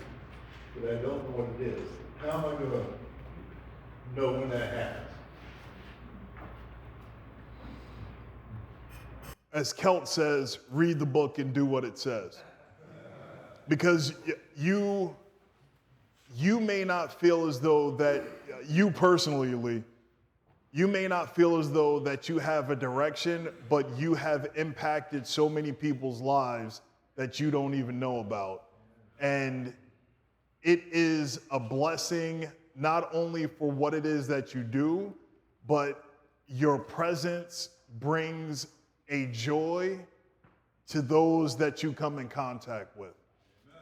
but I don't know what it is. How am I going to know when that happens? As Kelt says, read the book and do what it says. Because you may not feel as though that, you personally, Lee, you may not feel as though that you have a direction, but you have impacted so many people's lives that you don't even know about. And it is a blessing, not only for what it is that you do, but your presence brings a joy to those that you come in contact with.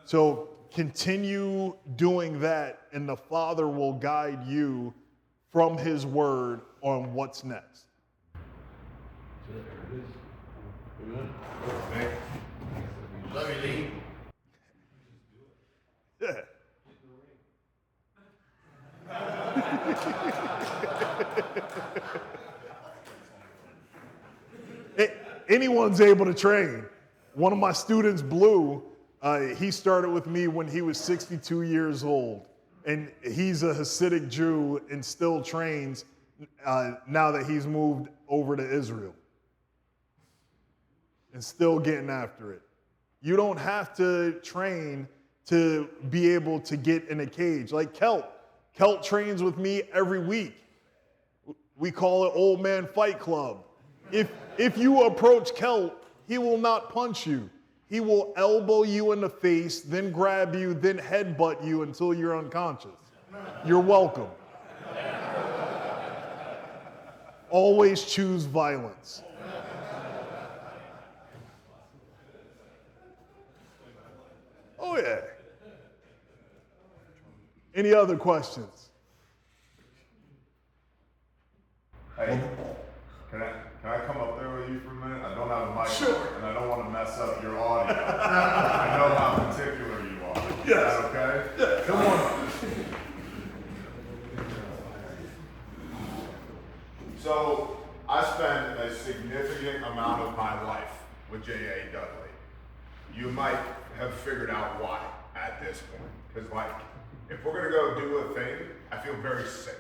So continue doing that, and the Father will guide you from His Word on what's next. Love you, Lee. Yeah. Anyone's able to train. One of my students, Blue, he started with me when he was 62 years old. And he's a Hasidic Jew and still trains now that he's moved over to Israel. And still getting after it. You don't have to train to be able to get in a cage. Like Kelt. Kelt trains with me every week. We call it Old Man Fight Club. If you approach Kelt, he will not punch you. He will elbow you in the face, then grab you, then headbutt you until you're unconscious. You're welcome. Always choose violence. Oh yeah. Any other questions? Hey, can I come up there with you for a minute? I don't have a mic, Sure. And I don't want to mess up your audio. I know how particular you are. Yes. Is that okay? Yeah, come on. So, I spent a significant amount of my life with J.A. Dudley. You might have figured out why at this point. Because, like, if we're going to go do a thing, I feel very safe.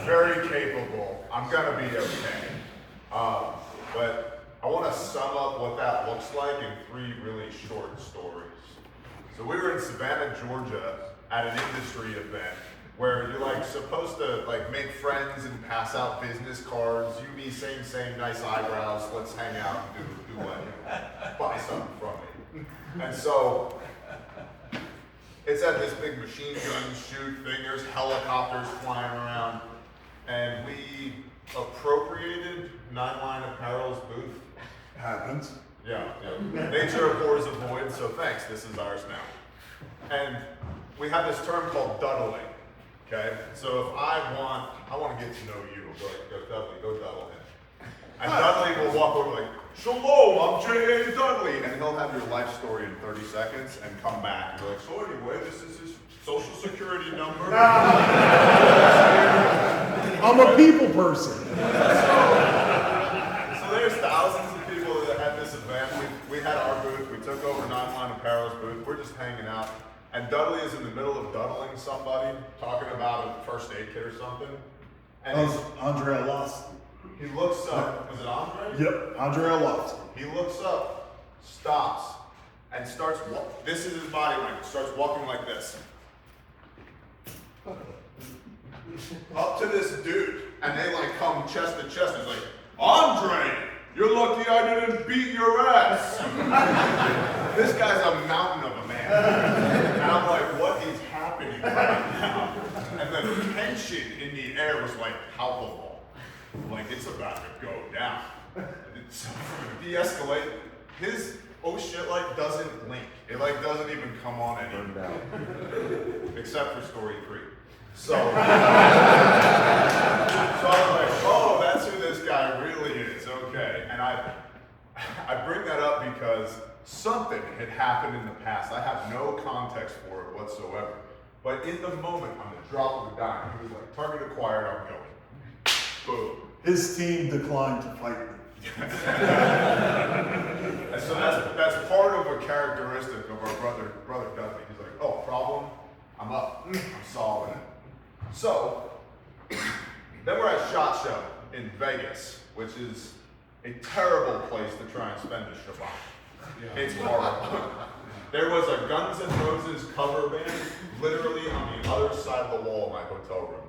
Very capable. I'm going to be okay. But I want to sum up what that looks like in 3 really short stories. So we were in Savannah, Georgia at an industry event where you're like supposed to like make friends and pass out business cards. You, me, same, nice eyebrows. Let's hang out and do what, buy something from me. And so it's at this big machine gun shoot thing. There's helicopters flying around, and we appropriated 9 Line Apparel's booth. Happens. Yeah. Nature abhors a void, so thanks, this is ours now. And we have this term called Dudley, okay? So if I want to get to know you, go Dudley, go Dudley. And Dudley will walk over like, Shalom, I'm J.A. Dudley. And he'll have your life story in 30 seconds and come back and be like, so anyway, this is his social security number. I'm a people person. So there's thousands of people at this event. We had our booth. We took over 9 Line Apparel's booth. We're just hanging out. And Dudley is in the middle of duddling somebody, talking about a first aid kit or something. And Andrea lost. He looks up. Was it Andre? Yep, Andrea lost. He looks up, stops, and starts, this is his body language, starts walking like this. Up to this dude, and they like come chest to chest. He's like, Andre, you're lucky I didn't beat your ass. This guy's a mountain of a man. And I'm like, what is happening right now? And the tension in the air was like palpable. Like it's about to go down. So to de-escalate, his oh shit like doesn't blink. It like doesn't even come on anymore. Except for story 3. So I was like, oh, that's who this guy really is. Okay. And I bring that up because something had happened in the past. I have no context for it whatsoever. But in the moment, on the drop of a dime, he was like, target acquired, I'm going. Boom. his team declined to fight me. And so that's part of a characteristic of our brother Dudley. He's like, oh, problem? I'm up. I'm solving it. So, then we're at SHOT Show in Vegas, which is a terrible place to try and spend a Shabbat. Yeah. It's horrible. There was a Guns N' Roses cover band literally on the other side of the wall of my hotel room.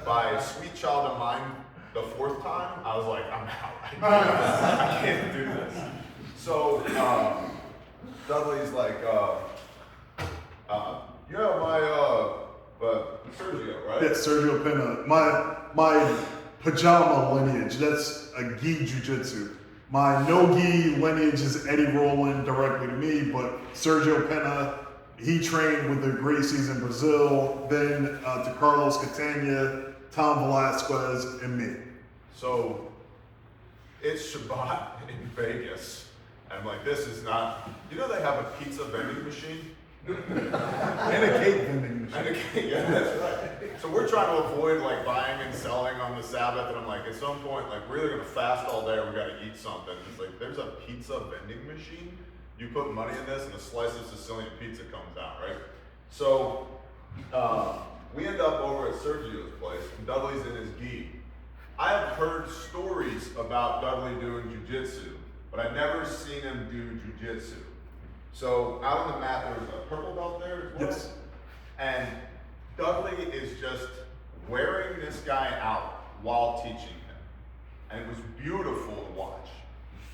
By Sweet Child of Mine, the fourth time, I was like, I'm out. I can't do this. So Dudley's like, you know my Sergio, right? Yeah, Sergio Pena. My pajama lineage, that's a gi jiu-jitsu. My no-gi lineage is Eddie Rowland directly to me, but Sergio Pena, he trained with the Gracies in Brazil, then to Carlos Catania, Tom Velasquez, and me. So it's Shabbat in Vegas. And I'm like, this is not, you know they have a pizza vending machine? And a cake vending machine. And a cake, yeah, that's right. So we're trying to avoid like buying and selling on the Sabbath, and I'm like, at some point, like we're either gonna fast all day or we gotta eat something. It's like, there's a pizza vending machine. You put money in this and a slice of Sicilian pizza comes out, right? So we end up over at Sergio's place, and Dudley's in his gi. I have heard stories about Dudley doing jujitsu, but I've never seen him do jujitsu. So out on the mat, there was a purple belt there as well. Yes. And Dudley is just wearing this guy out while teaching him. And it was beautiful to watch.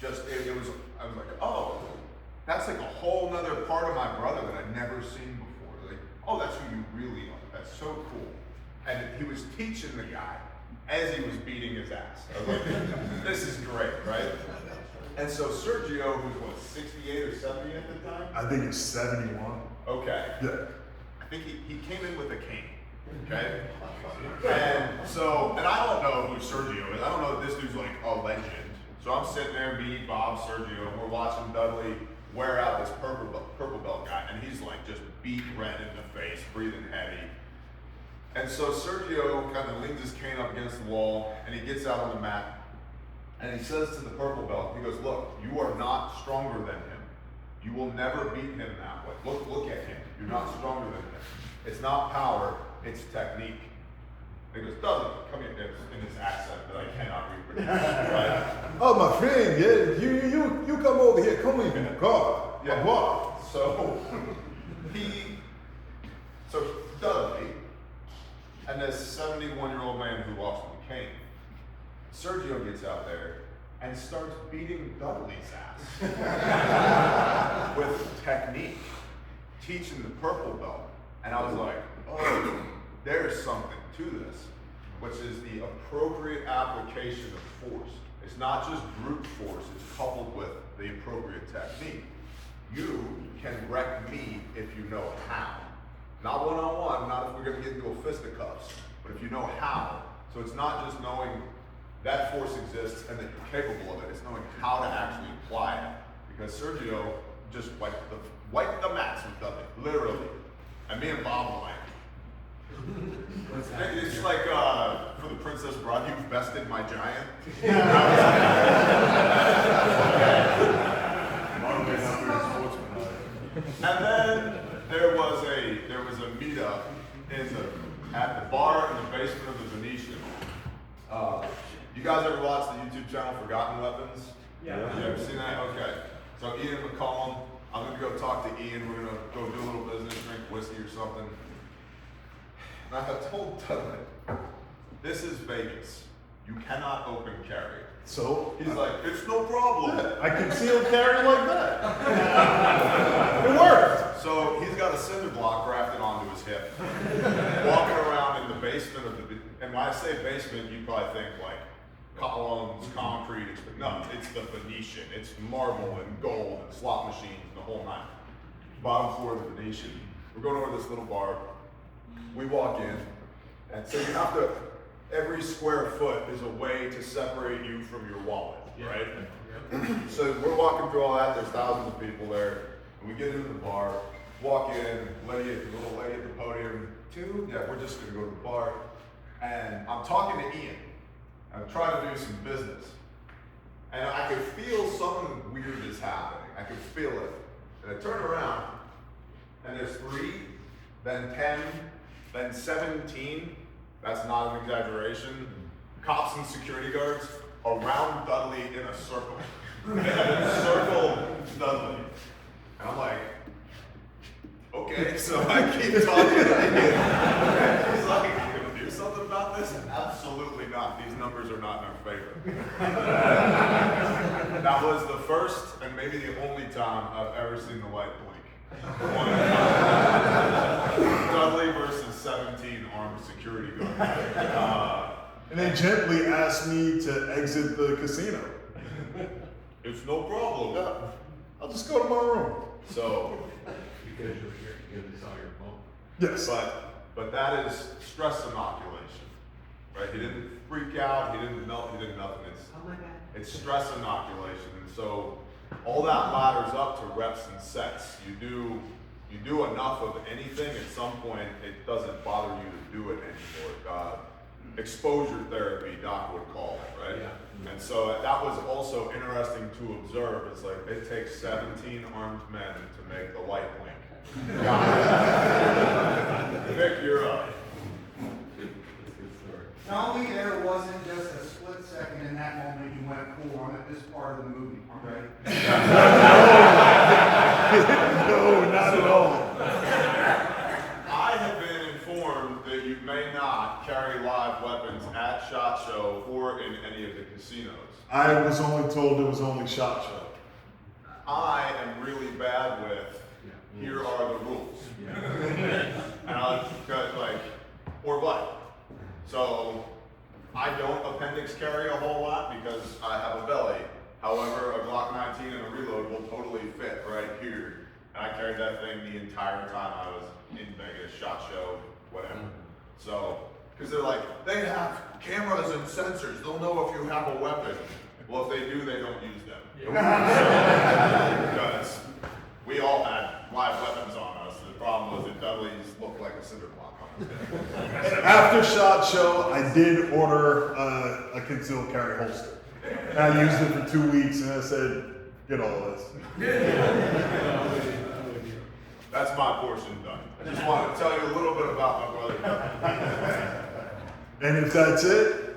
Just, I was like, oh, that's like a whole nother part of my brother that I'd never seen before. Like, oh, that's who you really are. That's so cool. And he was teaching the guy as he was beating his ass. I was like, this is great, right? And so Sergio, who's what, 68 or 70 at the time? I think it's 71. Okay. Yeah. I think he came in with a cane. Okay? And so, and I don't know who Sergio is. I don't know if this dude's like a legend. So I'm sitting there, me, Bob, Sergio, and we're watching Dudley wear out this purple belt guy, and he's like just beat red in the face, breathing heavy. And so Sergio kind of leans his cane up against the wall, and he gets out on the mat, and he says to the purple belt, he goes, look, you are not stronger than him. You will never beat him that way. Look at him. You're not stronger than him. It's not power, it's technique. And he goes, Dudley, come here, in this accent that I cannot reproduce, right? Oh, my friend, yeah, you come over here, come in the car. Yeah. So Dudley, and this 71-year-old man who lost the cane, Sergio gets out there and starts beating Dudley's ass with technique, teaching the purple belt. And I was like, oh, there's something to this, which is the appropriate application of force. It's not just brute force, it's coupled with the appropriate technique. You can wreck me if you know how. Not one-on-one, not if we're gonna get into a fisticuffs, but if you know how. So it's not just knowing that force exists and that you're capable of it, it's knowing how to actually apply it. Because Sergio just wiped the mats with Dudley, literally. And me and Bob were like, it's like for the Princess Bride, you've bested my giant. And then there was a meetup at the bar in the basement of the Venetian. You guys ever watch the YouTube channel Forgotten Weapons? Yeah. You ever seen that? Okay. So Ian McCollum, I'm gonna go talk to Ian. We're gonna go do a little business, drink whiskey or something. And I have told Dudley, this is Vegas. You cannot open carry. So? He's like, it's no problem. I concealed carry like that. It worked. So he's got a cinder block grafted onto his hip, walking around in the basement of the, and when I say basement, you probably think like columns, concrete, no, it's the Venetian. It's marble and gold and slot machines and the whole nine. Bottom floor of the Venetian. We're going over this little bar. We walk in, and so you have to, every square foot is a way to separate you from your wallet, right? So we're walking through all that, there's thousands of people there, and we get into the bar, walk in, the little lady at the podium, yeah, we're just gonna go to the bar, and I'm talking to Ian, I'm trying to do some business. And I could feel something weird is happening. I could feel it. And I turn around, and there's 3, then 10, then 17. That's not an exaggeration. Cops and security guards around Dudley in a circle. Circle Dudley. And I'm like, okay, so I keep talking. He's like, you gonna do something about this? Absolutely not. These numbers are not in our favor. That was the first and maybe the only time I've ever seen the light blink. One time. Dudley versus 17 armed security guards. And they gently asked me to exit the casino. It's no problem. Yeah, I'll just go to my room. So, Because it's on your phone. Yes. but that is stress inoculation, right? He didn't freak out, he didn't melt, he did nothing. It's stress inoculation, and so all that ladders up to reps and sets. You do enough of anything, at some point it doesn't bother you to do it anymore. Exposure therapy, Doc would call it, right? Yeah. And so that was also interesting to observe. It's like it takes 17 armed men to make the light blink. Vic, you're up. Tell me there wasn't just a split second in that moment you went, cool, I'm at this part of the movie, right? No, not at all. I have been informed that you may not carry live weapons at SHOT Show or in any of the casinos. I was only told it was only SHOT Show. I am really bad with, here are the rules. And I'll cut or what? So I don't appendix carry a whole lot because I have a belly. However, a Glock 19 and a reload will totally fit right here. And I carried that thing the entire time I was in Vegas, SHOT Show, whatever. So, because they're like, they have cameras and sensors. They'll know if you have a weapon. Well, if they do, they don't use them. Because we all had live weapons on us. The problem was that Dudley's looked like a cinder block on us. After SHOT Show, I did order a concealed carry holster. And I used it for 2 weeks, and I said, get all of this. That's my portion done. I just want to tell you a little bit about my brother. And if that's it,